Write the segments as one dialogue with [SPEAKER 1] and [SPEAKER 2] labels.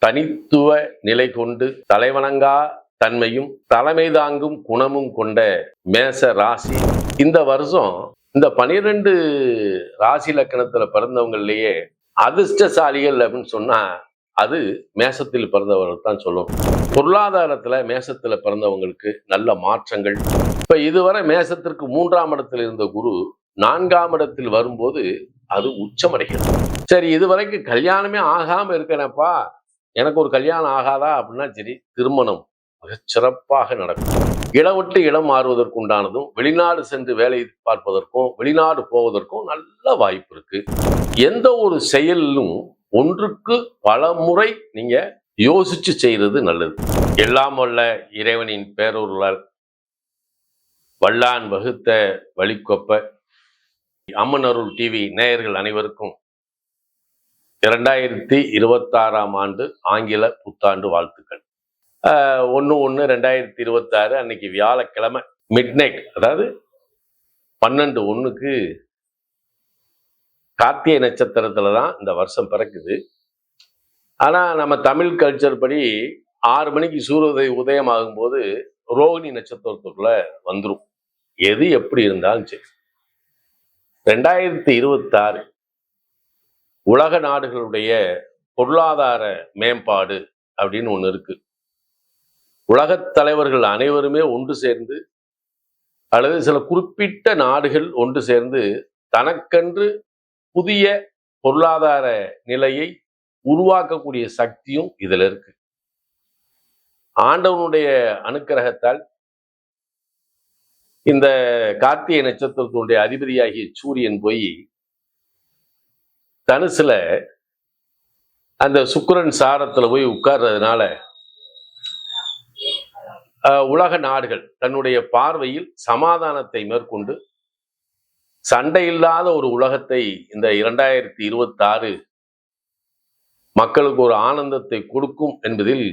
[SPEAKER 1] தனித்துவ நிலை கொண்டு தலைவணங்கா தன்மையும் தலைமை தாங்கும் குணமும் கொண்ட மேச ராசி. இந்த வருஷம் இந்த 12 ராசி லக்கணத்துல பிறந்தவங்களையே அதிர்ஷ்டசாலிகள் அப்படின்னு சொன்னா அது மேசத்தில் பிறந்தவர்கள் தான் சொல்லணும். பொருளாதாரத்துல மேசத்துல பிறந்தவங்களுக்கு நல்ல மாற்றங்கள். இப்ப இதுவரை மேசத்திற்கு 3ஆம் இடத்தில் இருந்த குரு 4ஆம் இடத்தில் வரும்போது அது உச்சமடைகிறது. சரி, இதுவரைக்கும் கல்யாணமே ஆகாம இருக்கேனப்பா, எனக்கு ஒரு கல்யாணம் ஆகாதா அப்படின்னா சரி, திருமணம் மிகச் சிறப்பாக நடக்கும். இடம் விட்டு இடம் மாறுவதற்குண்டானதும் வெளிநாடு சென்று வேலை பார்ப்பதற்கும் வெளிநாடு போவதற்கும் நல்ல வாய்ப்பு இருக்கு. எந்த ஒரு செயலிலும் ஒன்றுக்கு பல முறை நீங்க யோசிச்சு செய்யறது நல்லது. எல்லாம் வல்ல இறைவனின் பேரொருளால் வல்லான் வகுத்த வழிகொப்ப அம்மன் அருள் டிவி நேயர்கள் அனைவருக்கும் 2026ஆம் ஆண்டு ஆங்கில புத்தாண்டு வாழ்த்துக்கள். 1/1/2026 அன்னைக்கு வியாழக்கிழமை மிட்நைட், அதாவது 12:01க்கு கார்த்திகை நட்சத்திரத்துல தான் இந்த வருஷம் பிறக்குது. ஆனா நம்ம தமிழ் கல்ச்சர் படி 6 மணிக்கு சூரிய உதயம் ஆகும்போது ரோகிணி நட்சத்திரத்துக்குள்ள வந்துடும். எது எப்படி இருந்தாலும் சரி, 2026 உலக நாடுகளுடைய பொருளாதார மேம்பாடு அப்படின்னு ஒண்ணு இருக்கு. உலகத் தலைவர்கள் அனைவருமே ஒன்று சேர்ந்து அல்லது சில குறிப்பிட்ட நாடுகள் ஒன்று சேர்ந்து தனக்கென்று புதிய பொருளாதார நிலையை உருவாக்கக்கூடிய சக்தியும் இதுல இருக்கு. ஆண்டவனுடைய அனுக்கிரகத்தால் இந்த கார்த்திகை நட்சத்திரத்தினுடைய அதிபதியாகிய சூரியன் போய் தனுசுல அந்த சுக்கிரன் சாரத்துல போய் உட்கார்றதுனால உலக நாடுகள் தன்னுடைய பார்வையில் சமாதானத்தை மேற்கொண்டு சண்டை இல்லாத ஒரு உலகத்தை இந்த 2026 மக்களுக்கு ஒரு ஆனந்தத்தை கொடுக்கும் என்பதில்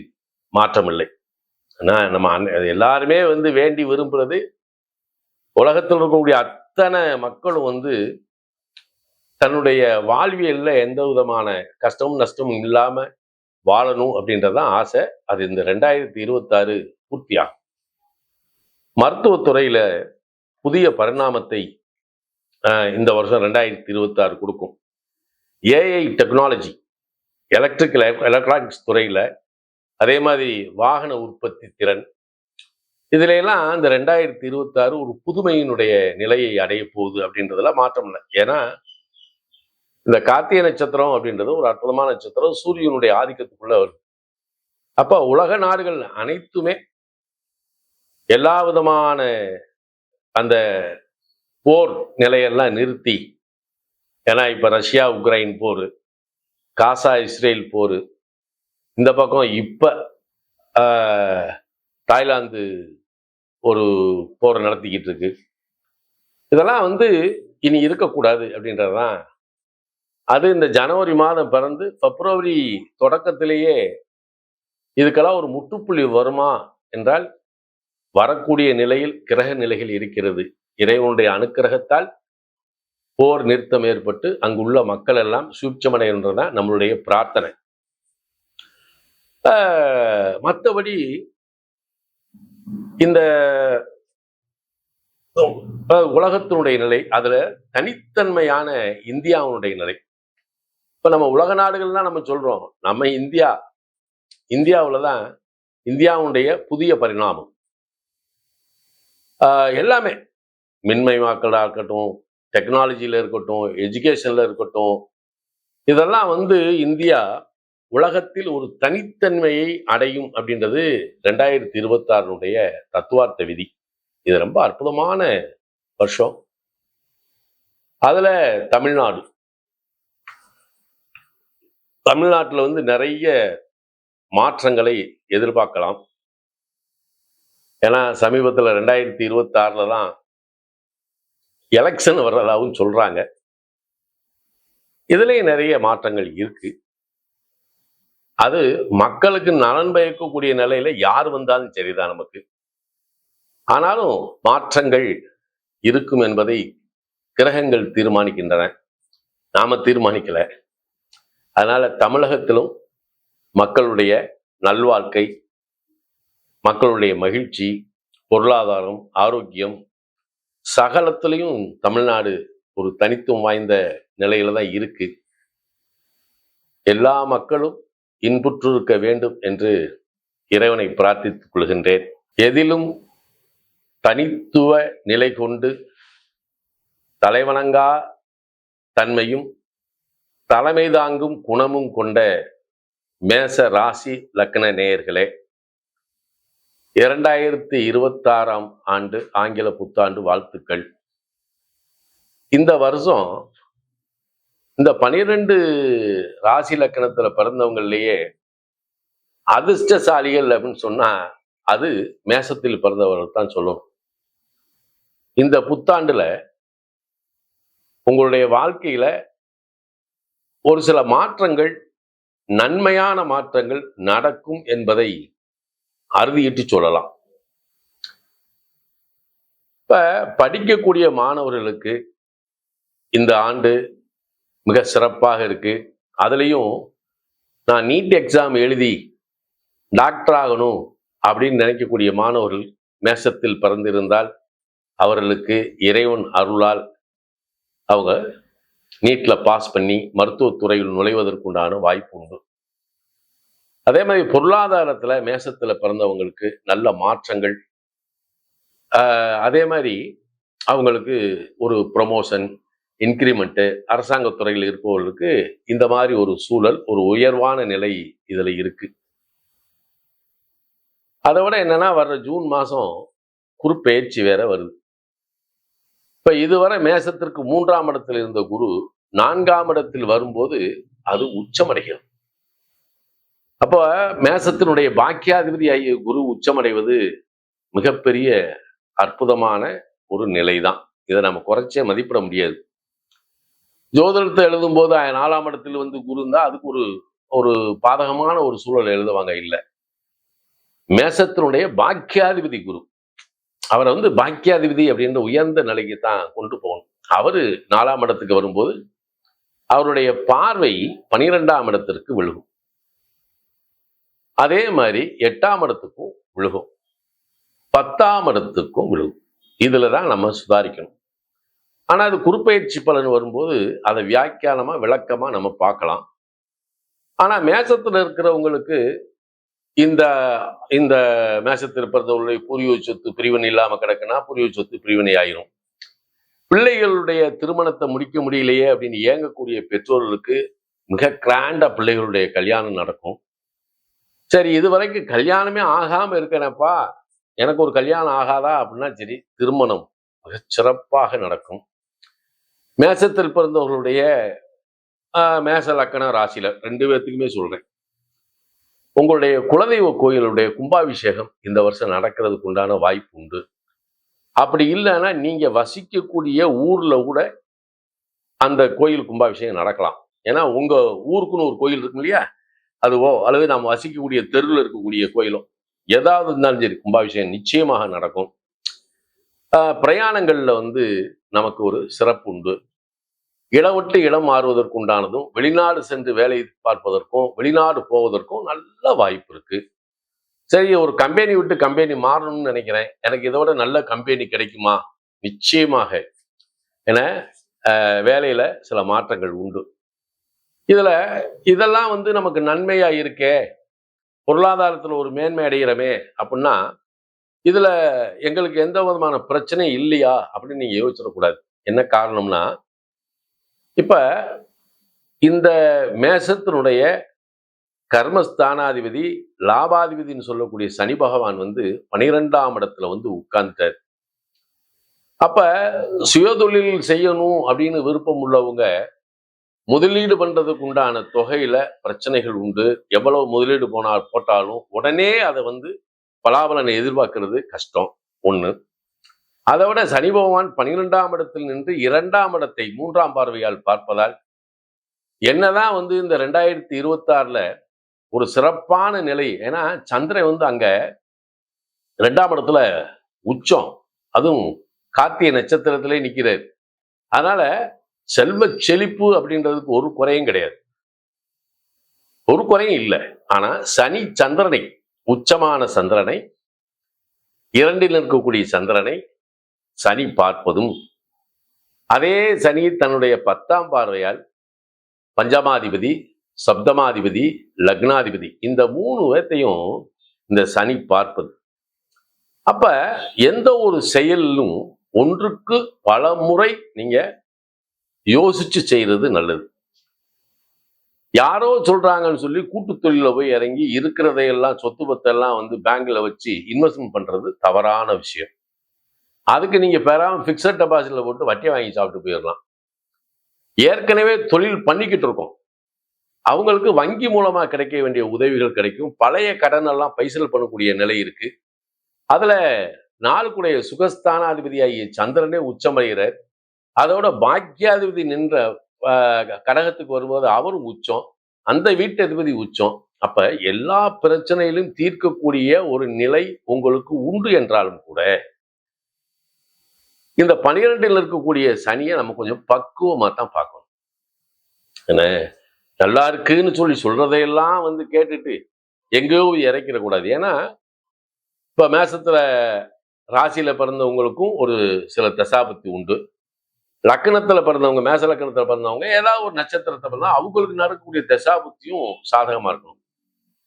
[SPEAKER 1] மாற்றமில்லை. ஆனா நம்ம எல்லாருமே வேண்டி விரும்புறது உலகத்தில் இருக்கக்கூடிய அத்தனை மக்களும் தன்னுடைய வாழ்வியல்ல எந்த விதமான கஷ்டமும் நஷ்டமும் இல்லாம வாழணும் அப்படின்றதான் ஆசை. அது இந்த 2026 பூர்த்தியாகும். மருத்துவத்துறையில புதிய பரிணாமத்தை இந்த வருஷம் 2026 கொடுக்கும். ஏஐ டெக்னாலஜி, எலக்ட்ரானிக்ஸ் துறையில, அதே மாதிரி வாகன உற்பத்தி திறன், இதுல எல்லாம் இந்த 2026 ஒரு புதுமையினுடைய நிலையை அடைய போகுது அப்படின்றதுல மாற்றம் இல்லை. ஏன்னா இந்த கார்த்திகை நட்சத்திரம் அப்படின்றது ஒரு அற்புதமான நட்சத்திரம், சூரியனுடைய ஆதிக்கத்துக்குள்ள வருது. அப்ப உலக நாடுகள் அனைத்துமே எல்லா விதமான அந்த போர் நிலையெல்லாம் நிறுத்தி, ஏன்னா இப்ப ரஷ்யா உக்ரைன் போர், காசா இஸ்ரேல் போர், இந்த பக்கம் இப்ப தாய்லாந்து ஒரு போரை நடத்திக்கிட்டு இருக்கு. இதெல்லாம் இனி இருக்கக்கூடாது அப்படின்றதுதான். அது இந்த ஜனவரி மாதம் பிறந்து பிப்ரவரி தொடக்கத்திலேயே இதுக்கெல்லாம் ஒரு முற்றுப்புள்ளி வருமா என்றால் வரக்கூடிய நிலையில் கிரக நிலைகள் இருக்கிறது. இறைவனுடைய அனுக்கிரகத்தால் போர் நிறுத்தம் ஏற்பட்டு அங்குள்ள மக்கள் எல்லாம் சூட்சமடைகின்றதான் நம்மளுடைய பிரார்த்தனை. மற்றபடி இந்த உலகத்தினுடைய நிலை, அதுல தனித்தன்மையான இந்தியாவுடைய நிலை. இப்ப நம்ம உலக நாடுகள்லாம் நம்ம சொல்றோம், நம்ம இந்தியாவுலதான் இந்தியாவுடைய புதிய பரிணாமம் எல்லாமே மின்மயமாக்கலா இருக்கட்டும், டெக்னாலஜியில இருக்கட்டும், எஜுகேஷன்ல இருக்கட்டும், இதெல்லாம் இந்தியா உலகத்தில் ஒரு தனித்தன்மையை அடையும் அப்படின்றது 2026 தத்துவார்த்த விதி. இது ரொம்ப அற்புதமான வருஷம். அதுல தமிழ்நாட்டுல நிறைய மாற்றங்களை எதிர்பார்க்கலாம். ஏன்னா சமீபத்தில் 2026 தான் எலெக்ஷன் வர்றதாகவும் சொல்றாங்க. இதுலயும் நிறைய மாற்றங்கள் இருக்கு. அது மக்களுக்கு நலன் பயக்கக்கூடிய நிலையில யார் வந்தாலும் சரிதான் நமக்கு. ஆனாலும் மாற்றங்கள் இருக்கும் என்பதை கிரகங்கள் தீர்மானிக்கின்றன, நாம தீர்மானிக்கல. அதனால தமிழகத்திலும் மக்களுடைய நல்வாழ்க்கை, மக்களுடைய மகிழ்ச்சி, பொருளாதாரம், ஆரோக்கியம் சகலத்திலையும் தமிழ்நாடு ஒரு தனித்துவம் வாய்ந்த நிலையில தான் இருக்கு. எல்லா மக்களும் இன்புற்றிருக்க வேண்டும் என்று இறைவனை பிரார்த்தித்துக் கொள்கின்றேன். எதிலும் தனித்துவ நிலை கொண்டு தலைவணங்கா தன்மையும் தலைமை தாங்கும் குணமும் கொண்ட மேச ராசி லக்ன நேயர்களே, 2026ஆம் ஆண்டு ஆங்கில புத்தாண்டு வாழ்த்துக்கள். இந்த வருஷம் இந்த 12 ராசி லக்கணத்துல பிறந்தவங்களையே அதிர்ஷ்டசாலிகள் அப்படின்னு சொன்னா அது மேசத்தில் பிறந்தவர்கள் தான் சொல்லணும். இந்த புத்தாண்டுல உங்களுடைய வாழ்க்கையில ஒரு சில மாற்றங்கள், நன்மையான மாற்றங்கள் நடக்கும் என்பதை அறுதியிட்டு சொல்லலாம். இப்ப படிக்கக்கூடிய மாணவர்களுக்கு இந்த ஆண்டு மிக சிறப்பாக இருக்கு. அதுலயும் நான் நீட் எக்ஸாம் எழுதி டாக்டர் ஆகணும் அப்படின்னு நினைக்கக்கூடிய மாணவர்கள் மேசத்தில் பிறந்திருந்தால் அவர்களுக்கு இறைவன் அருளால் அவங்க நீட்ல பாஸ் பண்ணி மருத்துவத்துறையில் நுழைவதற்குண்டான வாய்ப்பு உண்டு. அதே மாதிரி பொருளாதாரத்துல மேசத்துல பிறந்தவங்களுக்கு நல்ல மாற்றங்கள், அதே மாதிரி அவங்களுக்கு ஒரு ப்ரமோஷன், இன்கிரிமெண்ட்டு, அரசாங்கத்துறையில் இருப்பவர்களுக்கு இந்த மாதிரி ஒரு சூழல், ஒரு உயர்வான நிலை இதுல இருக்கு. அதை விட என்னன்னா வர்ற ஜூன் மாசம் குருப்பெயர்ச்சி வேற வருது. இப்ப இதுவரை மேசத்திற்கு 3ஆம் இடத்தில் இருந்த குரு 4ஆம் இடத்தில் வரும்போது அது உச்சமடைகிறது. அப்ப மேசத்தினுடைய பாக்கியாதிபதி ஆகிய குரு உச்சமடைவது மிகப்பெரிய அற்புதமான ஒரு நிலைதான். இதை நம்ம குறைச்சே மதிப்பிட முடியாது. ஜோதிடத்தை எழுதும் போது 4ஆம் இடத்தில் வந்து குரு இருந்தா அதுக்கு ஒரு பாதகமான ஒரு சூழல் எழுதுவாங்க. இல்லை, மேசத்தினுடைய பாக்கியாதிபதி குரு, அவரை வந்து பாக்கியாதிபதி அப்படின்ற உயர்ந்த நிலைக்கு தான் கொண்டு போகணும். அவரு 4ஆம் இடத்துக்கு வரும்போது அவருடைய பார்வை 12ஆம் இடத்திற்கு விழுகும். அதே மாதிரி 8ஆம் இடத்துக்கும் விழுகும், 10ஆம் இடத்துக்கும் விழுகும். இதுலதான் நம்ம சுதாரிக்கணும். ஆனா அது குருப்பெயர்ச்சி பலன் வரும்போது அதை வியாக்கியானமா விளக்கமா நம்ம பார்க்கலாம். ஆனா மேசத்துல இருக்கிறவங்களுக்கு இந்த இந்த மேசத்தில் பிறந்தவர்களுடைய பூர்வீக சொத்து பிரிவினை இல்லாம கிடக்குன்னா பூர்வீக சொத்து பிரிவினை ஆயிரும். பிள்ளைகளுடைய திருமணத்தை முடிக்க முடியலையே அப்படின்னு ஏங்கக்கூடிய பெற்றோர்களுக்கு மிக கிராண்டா பிள்ளைகளுடைய கல்யாணம் நடக்கும். சரி, இதுவரைக்கும் கல்யாணமே ஆகாம இருக்கேனப்பா, எனக்கு ஒரு கல்யாணம் ஆகாதா அப்படின்னா சரி, திருமணம் மிக சிறப்பாக நடக்கும். மேசத்தில் பிறந்தவர்களுடைய மேச லக்கண ராசியில 2 பேர்த்துக்குமே சொல்றேன், உங்களுடைய குலதெய்வ கோயிலுடைய கும்பாபிஷேகம் இந்த வருஷம் நடக்கிறதுக்கு உண்டான வாய்ப்பு உண்டு. அப்படி இல்லைன்னா நீங்க வசிக்கக்கூடிய ஊர்ல கூட அந்த கோயில் கும்பாபிஷேகம் நடக்கலாம். ஏன்னா உங்க ஊருக்குன்னு ஒரு கோயில் இருக்கும் இல்லையா, அதுவோ அல்லது நாம் வசிக்கக்கூடிய தெருவில் இருக்கக்கூடிய கோயிலோ ஏதாவது இருந்தாலும் சரி கும்பாபிஷேகம் நிச்சயமாக நடக்கும். பிரயாணங்கள்ல வந்து நமக்கு ஒரு சிறப்பு உண்டு. இடம் விட்டு இடம் மாறுவதற்கு உண்டானதும், வெளிநாடு சென்று வேலை பார்ப்பதற்கும் வெளிநாடு போவதற்கும் நல்ல வாய்ப்பு இருக்கு. சரி, ஒரு கம்பெனி விட்டு கம்பெனி மாறணும்னு நினைக்கிறேன், எனக்கு இதோட நல்ல கம்பெனி கிடைக்குமா? நிச்சயமாக. ஏன்னா வேலையில சில மாற்றங்கள் உண்டு. இதெல்லாம் வந்து நமக்கு நன்மையா இருக்கே, பொருளாதாரத்துல ஒரு மேன்மை அடைகிறமே அப்படின்னா இதுல எங்களுக்கு எந்த விதமான பிரச்சனையும் இல்லையா அப்படின்னு நீங்க யோசிச்சிடக்கூடாது. என்ன காரணம்னா, இப்ப இந்த மேசத்தினுடைய கர்மஸ்தானாதிபதி லாபாதிபதினு சொல்லக்கூடிய சனி பகவான் வந்து 12ஆம் இடத்துல வந்து உட்கார்ந்துட்டார். அப்ப சுயதொழில் செய்யணும் அப்படின்னு விருப்பம் உள்ளவங்க முதலீடு பண்றதுக்கு உண்டான தொகையில பிரச்சனைகள் உண்டு. எவ்வளவு முதலீடு போட்டாலும் உடனே அதை வந்து பலாபலனை எதிர்பார்க்கிறது கஷ்டம். ஒண்ணு. அதை விட சனி பகவான் 12ஆம் இடத்தில் நின்று 2ஆம் இடத்தை 3ஆம் பார்வையால் பார்ப்பதால் என்னதான் வந்து இந்த 2026ல ஒரு சிறப்பான நிலை. ஏன்னா சந்திரன் வந்து அங்க 2ஆம் இடத்துல உச்சம், அதுவும் கார்த்திகை நட்சத்திரத்திலே நிற்கிறார். அதனால செல்வ செழிப்பு அப்படின்றதுக்கு ஒரு குறையும் கிடையாது. ஒரு குறையும் இல்லை. ஆனா சனி சந்திரனை, உச்சமான சந்திரனை, இரண்டில் இருக்கக்கூடிய சந்திரனை சனி பார்ப்பதும், அதே சனி தன்னுடைய 10ஆம் பார்வையால் பஞ்சமாதிபதி, சப்தமாதிபதி, லக்னாதிபதி இந்த 3 பேர்த்தையும் இந்த சனி பார்ப்பது. அப்ப எந்த ஒரு செயலிலும் ஒன்றுக்கு பல முறை நீங்க யோசிச்சு செய்யறது நல்லது. யாரோ சொல்றாங்கன்னு சொல்லி கூட்டு தொழில போய் இறங்கி இருக்கிறதையெல்லாம் சொத்து பத்தெல்லாம் வந்து பேங்க்ல வச்சு இன்வெஸ்ட்மெண்ட் பண்றது தவறான விஷயம். அதுக்கு நீங்க பெறாம பிக்சட் டெபாசிட்ல போட்டு வட்டி வாங்கி சாப்பிட்டு போயிடலாம். ஏற்கனவே தொழில் பண்ணிக்கிட்டு இருக்கோம், அவங்களுக்கு வங்கி மூலமா கிடைக்க வேண்டிய உதவிகள் கிடைக்கும். பழைய கடன் எல்லாம் பைசல் பண்ணக்கூடிய நிலை இருக்கு. அதுல நாளுக்குடைய சுகஸ்தானாதிபதியாகிய சந்திரனே உச்சமடைகிறார். அதோட பாக்கியாதிபதி நின்ற கடகத்துக்கு வரும்போது அவரும் உச்சம், அந்த வீட்டு அதிபதி உச்சம். அப்ப எல்லா பிரச்சனையிலும் தீர்க்கக்கூடிய ஒரு நிலை உங்களுக்கு உண்டு என்றாலும் கூட இந்த 12ல் இருக்கக்கூடிய சனியை நம்ம கொஞ்சம் பக்குவமா தான் பார்க்கணும். என்ன நல்லா இருக்குன்னு சொல்லி சொல்றதையெல்லாம் வந்து கேட்டுட்டு எங்கேயோ இறக்கிற கூடாது. ஏன்னா இப்ப மேசத்துல ராசியில பிறந்தவங்களுக்கும் ஒரு சில தசாபத்தி உண்டு. லக்கணத்துல பிறந்தவங்க, மேச லக்கணத்துல பிறந்தவங்க ஏதாவது ஒரு நட்சத்திரத்தை பிறந்தா அவங்களுக்கு நடக்கக்கூடிய தசாபுத்தியும் சாதகமா இருக்கணும்.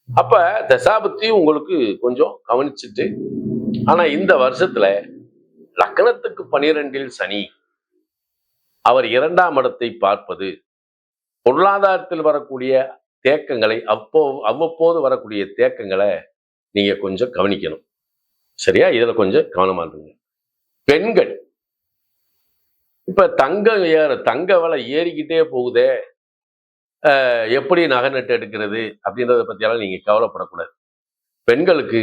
[SPEAKER 1] அப்ப தசாபத்தியும் உங்களுக்கு கொஞ்சம் கவனிச்சுட்டு, ஆனா இந்த வருஷத்துல லக்கணத்துக்கு 12ல் சனி, அவர் 2ஆம் இடத்தை பார்ப்பது பொருளாதாரத்தில் வரக்கூடிய தேக்கங்களை, அவ்வப்போது வரக்கூடிய தேக்கங்களை நீங்க கொஞ்சம் கவனிக்கணும். சரியா? இதுல கொஞ்சம் கவனமா இருங்க. பெண்கள் இப்ப தங்க விலை ஏறிக்கிட்டே போகுதே, எப்படி நகை நட்டு எடுக்கிறது அப்படின்றத பத்தியெல்லாம் நீங்க கவலைப்படக்கூடாது. பெண்களுக்கு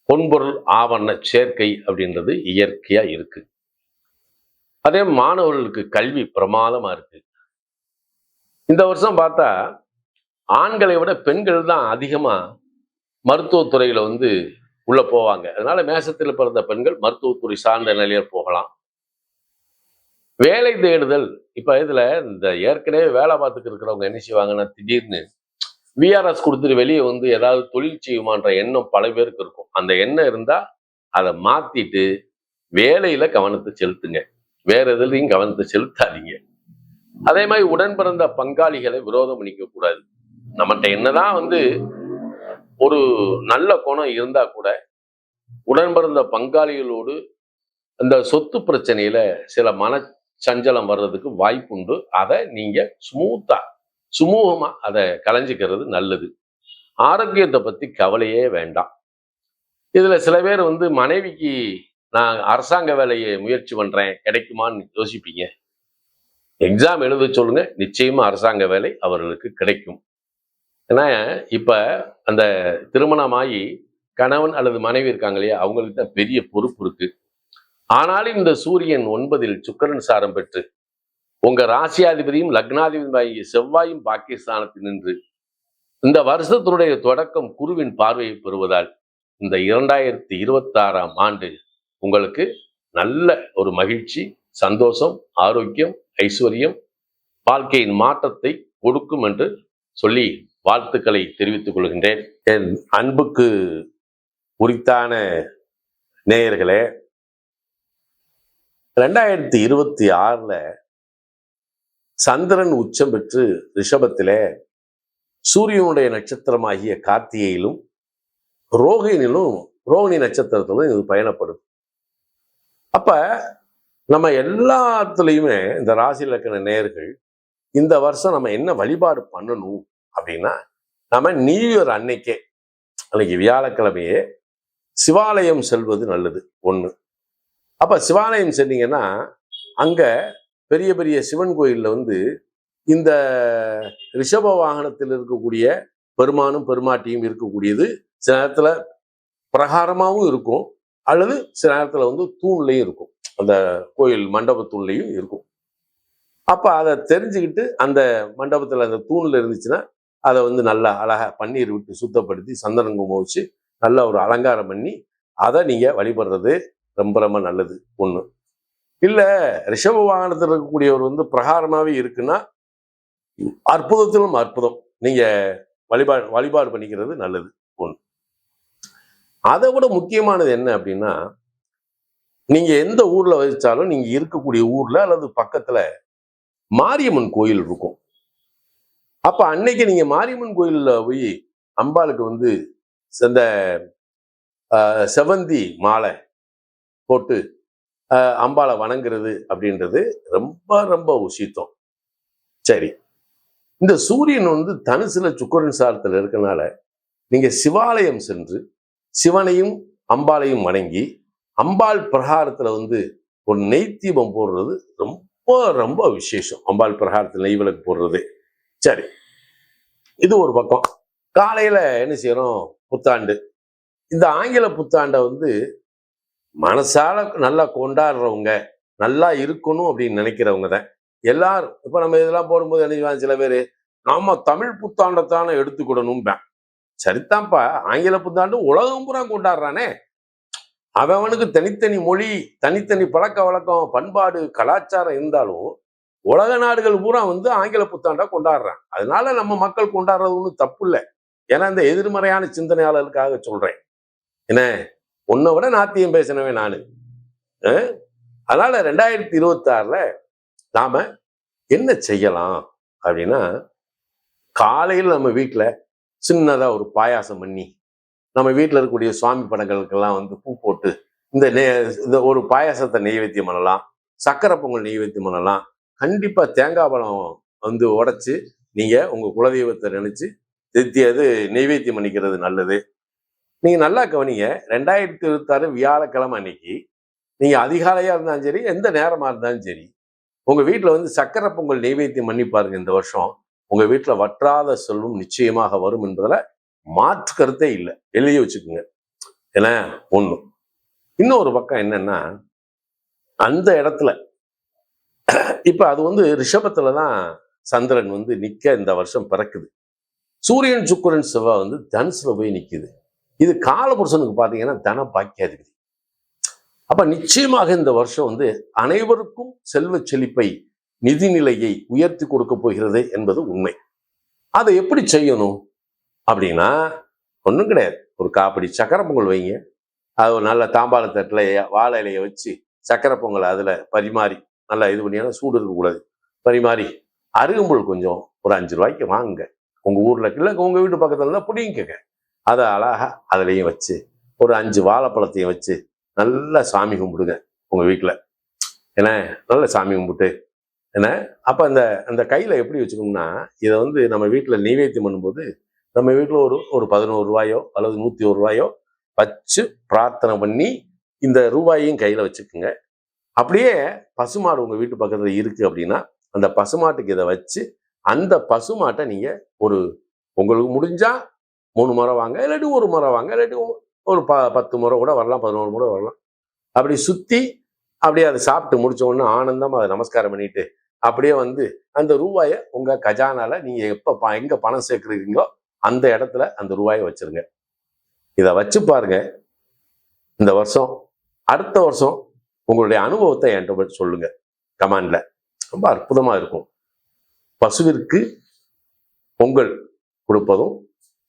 [SPEAKER 1] பொன்பொருள் ஆவண சேர்க்கை அப்படின்றது இயற்கையா இருக்கு. அதே மாணவர்களுக்கு கல்வி பிரமாதமா இருக்கு. இந்த வருஷம் பார்த்தா ஆண்களை விட பெண்கள் தான் அதிகமா மருத்துவத்துறையில வந்து உள்ள போவாங்க. அதனால மேசத்தில் பிறந்த பெண்கள் மருத்துவத்துறை சார்ந்த நிலையில போகலாம். வேலை தேடுதல், இப்ப இதுல இந்த ஏற்கனவே வேலை பார்த்துட்டு இருக்கிறவங்க என்ன செய்வாங்கன்னா, திடீர்னு விஆர்எஸ் கொடுத்துட்டு வெளியே வந்து ஏதாவது தொழில் செய்யுமான்ற எண்ணம் பல பேருக்கு இருக்கும். அந்த எண்ணம் இருந்தா அதை மாத்திட்டு வேலையில கவனத்தை செலுத்துங்க, வேற எதுலையும் கவனத்தை செலுத்தாதீங்க. அதே மாதிரி உடன் பிறந்த பங்காளிகளை விரோதம் பண்ணிக்க கூடாது. நம்மகிட்ட என்னதான் வந்து ஒரு நல்ல குணம் இருந்தா கூட உடன் பிறந்த பங்காளிகளோடு அந்த சொத்து பிரச்சனையில சில மனச்சஞ்சலம் வர்றதுக்கு வாய்ப்புண்டு. அதை நீங்க சுமூகமா அதை கலைஞ்சிக்கிறது நல்லது. ஆரோக்கியத்தை பத்தி கவலையே வேண்டாம். இதுல சில பேர் வந்து மனைவிக்கு நான் அரசாங்க வேலையை முயற்சி பண்றேன் கிடைக்குமான்னு யோசிப்பீங்க. எக்ஸாம் எழுத சொல்லுங்க, நிச்சயமா அரசாங்க வேலை அவர்களுக்கு கிடைக்கும். ஏன்னா இப்ப அந்த திருமணமாகி கணவன் அல்லது மனைவி இருக்காங்க இல்லையா, அவங்களுக்கு தான் பெரிய பொறுப்பு இருக்கு. ஆனாலும் இந்த சூரியன் 9ல் சுக்கிரன் சாரம் பெற்று உங்க ராசியாதிபதியும் லக்னாதிபதியும் செவ்வாயும் பாகிஸ்தானத்தில் நின்று இந்த வருஷத்தினுடைய தொடக்கம் குருவின் பார்வையை பெறுவதால் இந்த 2026ஆம் ஆண்டு உங்களுக்கு நல்ல ஒரு மகிழ்ச்சி, சந்தோஷம், ஆரோக்கியம், ஐஸ்வர்யம், வாழ்க்கையின் மாற்றத்தை கொடுக்கும் என்று சொல்லி வாழ்த்துக்களை தெரிவித்துக் கொள்கின்றேன். என் அன்புக்கு உரித்தான நேயர்களே, 2026ல சந்திரன் உச்சம் பெற்று ரிஷபத்திலே சூரியனுடைய நட்சத்திரமாகிய கார்த்திகையிலும் ரோகிணி நட்சத்திரத்திலும் இது பயணப்படும். அப்ப நம்ம எல்லாத்துலயுமே இந்த ராசி இலக்கண நேயர்கள் இந்த வருஷம் நம்ம என்ன வழிபாடு பண்ணணும் அப்படின்னா, நம்ம நியூ இயர் அன்னைக்கு வியாழக்கிழமையே சிவாலயம் செல்வது நல்லது. ஒண்ணு. அப்ப சிவாலயம் சென்னீங்கன்னா அங்க பெரிய பெரிய சிவன் கோயில்ல வந்து இந்த ரிஷப வாகனத்தில் இருக்கக்கூடிய பெருமானும் பெருமாட்டியும் இருக்கக்கூடியது சில நேரத்துல பிரகாரமாகவும் இருக்கும், அல்லது சில நேரத்துல வந்து தூண்லையும் இருக்கும், அந்த கோயில் மண்டப தூண்லையும் இருக்கும். அப்ப அதை தெரிஞ்சுக்கிட்டு அந்த மண்டபத்துல அந்த தூண்ல இருந்துச்சுன்னா அதை வந்து நல்லா அழகா பன்னீர் விட்டு சுத்தப்படுத்தி சந்தனம் குங்குமம் வச்சு நல்ல ஒரு அலங்காரம் பண்ணி அதை நீங்க வழிபடுறது ரொம்ப ரொம்ப நல்லது. ஒண்ணு. இல்ல ரிஷப வாகனத்தில் இருக்கக்கூடியவர் வந்து பிரகாரமாவே இருக்குன்னா அற்புதத்திலும் அற்புதம், நீங்க வழிபாடு பண்ணிக்கிறது நல்லது. ஒன்று. அதை விட முக்கியமானது என்ன அப்படின்னா, நீங்க எந்த ஊர்ல வச்சாலும் நீங்க இருக்கக்கூடிய ஊர்ல அல்லது பக்கத்துல மாரியம்மன் கோயில் இருக்கும். அப்ப அன்னைக்கு நீங்க மாரியம்மன் கோயில்ல போய் அம்பாளுக்கு வந்து இந்த செவந்தி மாலை போட்டு அம்பாளை வணங்குறது அப்படின்றது ரொம்ப ரொம்ப உசித்தம். சரி, இந்த சூரியன் வந்து தனுசுல சுக்கிரன் சாரத்துல இருக்கனால நீங்க சிவாலயம் சென்று சிவனையும் அம்பாளையும் வணங்கி அம்பாள் பிரகாரத்துல வந்து ஒரு நெய் தீபம் போடுறது ரொம்ப ரொம்ப விசேஷம். அம்பாள் பிரகாரத்துல நெய் விளக்கு போடுறது. சரி, இது ஒரு பக்கம். காலையில என்ன செய்யறோம்? புத்தாண்டு. இந்த ஆங்கில புத்தாண்டை வந்து மனசால நல்லா கொண்டாடுறவங்க, நல்லா இருக்கணும் அப்படின்னு நினைக்கிறவங்க தான் எல்லாரும். இப்ப நம்ம இதெல்லாம் போடும்போது என்ன சில பேரு, நாம தமிழ் புத்தாண்டத்தானே எடுத்துக்கிடணும். சரித்தான்ப்பா, ஆங்கில புத்தாண்டு உலகம் பூரா கொண்டாடுறானே. அவனுக்கு தனித்தனி மொழி, தனித்தனி பழக்க வழக்கம், பண்பாடு, கலாச்சாரம் இருந்தாலும் உலக நாடுகள் பூரா வந்து ஆங்கில புத்தாண்டா கொண்டாடுறான். அதனால நம்ம மக்கள் கொண்டாடுறது ஒன்றும் தப்பு இல்லை. ஏன்னா இந்த எதிர்மறையான சிந்தனையாளர்களுக்காக சொல்றேன். என்ன, உன்னை விட நாத்தியம் பேசினவே நானு. அதனால 2026ல நாம என்ன செய்யலாம் அப்படின்னா, காலையில் நம்ம வீட்டுல சின்னதா ஒரு பாயாசம் பண்ணி நம்ம வீட்டில் இருக்கக்கூடிய சுவாமி படங்களுக்கெல்லாம் வந்து பூ போட்டு இந்த ஒரு பாயாசத்தை நெய்வேத்தியம் பண்ணலாம். சக்கரை பொங்கல் நெய்வேத்தியம் பண்ணலாம். கண்டிப்பா தேங்காய் பழம் வந்து உடைச்சு நீங்க உங்க குலதெய்வத்தை நினைச்சு அது நெய்வேத்தியம் பண்ணிக்கிறது நல்லது. நீங்க நல்லா கவனிங்க, 2026 வியாழக்கிழமை அன்னைக்கு நீங்க அதிகாலையா இருந்தாலும் சரி, எந்த நேரமா இருந்தாலும் சரி, உங்க வீட்டுல வந்து சக்கரை பொங்கல் நெய்வேத்தியம் பண்ணி பாருங்க. இந்த வருஷம் உங்க வீட்டுல வற்றாத செல்வம் நிச்சயமாக வரும் என்பதுல மாற்று கருத்தே இல்லை. எழுதி வச்சுக்கோங்க. ஏன்னா ஒண்ணு. இன்னொரு பக்கம் என்னன்னா, அந்த இடத்துல இப்ப அது வந்து ரிஷபத்துலதான் சந்திரன் வந்து நிக்க இந்த வருஷம் பிறக்குது. சூரியன் சுக்கிரன் செவ்வாய் வந்து தனுசுல போய் நிக்குது. இது காலபுருஷனுக்கு பாத்தீங்கன்னா தன பாக்கியாதிபதி. அப்ப நிச்சயமாக இந்த வருஷம் வந்து அனைவருக்கும் செல்வ செழிப்பை, நிதிநிலையை உயர்த்தி கொடுக்க போகிறது என்பது உண்மை. அதை எப்படி செய்யணும் அப்படின்னா ஒன்றும் கிடையாது. ஒரு காப்படி சக்கரை பொங்கல் வைங்க. அது ஒரு நல்ல தாம்பாள தட்டில் வாழை இலையை வச்சு சக்கரை பொங்கல் அதில் பரிமாறி, நல்லா இது பண்ணியாலும் சூடு இருக்கக்கூடாது, பரிமாறி அருகம்புல் கொஞ்சம் ஒரு 5 ரூபாய்க்கு வாங்குங்க. உங்கள் ஊரில் இல்லை, உங்கள் வீட்டு பக்கத்தில் இருந்தால் பிடிங்கிக்கங்க. அதை அழகா அதுலேயும் வச்சு ஒரு 5 வாழைப்பழத்தையும் வச்சு நல்லா சாமி கும்பிடுங்க உங்கள் வீட்டில். ஏன்னா நல்ல சாமி கும்பிட்டு ஏன்னா அப்போ அந்த கையில் எப்படி வச்சுக்கோங்கன்னா, இதை வந்து நம்ம வீட்டில் நெய்வேத்தியம் பண்ணும்போது நம்ம வீட்டில் ஒரு 11 ரூபாயோ அல்லது 101 ரூபாயோ வச்சு பிரார்த்தனை பண்ணி இந்த ரூபாயையும் கையில் வச்சுக்குங்க. அப்படியே பசுமாடு உங்கள் வீட்டு பக்கத்தில் இருக்குது அப்படின்னா அந்த பசுமாட்டுக்கு இதை வச்சு அந்த பசுமாட்டை நீங்கள் உங்களுக்கு முடிஞ்சா 3 முறை வாங்க, இல்லாட்டி 1 முறை வாங்க, இல்லாட்டி ஒரு 10 முறை கூட வரலாம், 11 முறை வரலாம். அப்படி சுற்றி அப்படியே அதை சாப்பிட்டு முடிச்ச உடனே ஆனந்தமாக அதை நமஸ்காரம் பண்ணிட்டு அப்படியே வந்து அந்த ரூபாயை உங்கள் கஜானால நீங்கள் எங்கே பணம் சேர்க்குறீங்களோ அந்த இடத்துல அந்த ரூபாயை வச்சிருங்க. இதை வச்சு பாருங்க. இந்த வருஷம், அடுத்த வருஷம் உங்களுடைய அனுபவத்தை என்கிட்ட சொல்லுங்க கமெண்ட்ல. ரொம்ப அற்புதமா இருக்கும். பசுவிற்கு பொங்கல் கொடுப்பதும்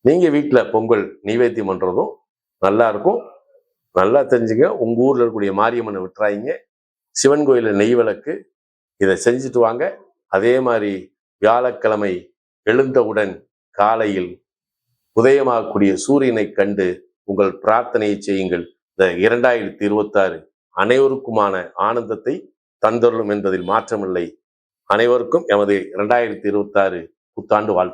[SPEAKER 1] நீங்க வீட்டுல பொங்கல் நைவேத்தியம் பண்றதும் நல்லா இருக்கும். நல்லா தெரிஞ்சுங்க. உங்க ஊர்ல இருக்கக்கூடிய மாரியம்மனை விட்டுறாங்க. சிவன் கோயில நெய் விளக்கு இதை செஞ்சுட்டு வாங்க. அதே மாதிரி வியாழக்கிழமை எழுந்தவுடன் காலையில் உதயமாகக்கூடிய சூரியனை கண்டு உங்கள் பிரார்த்தனையை செய்யுங்கள். இந்த 2026 அனைவருக்குமான ஆனந்தத்தை தந்தருளும் என்பதில் மாற்றமில்லை. அனைவருக்கும் எமது 2026 புத்தாண்டு வாழ்த்து.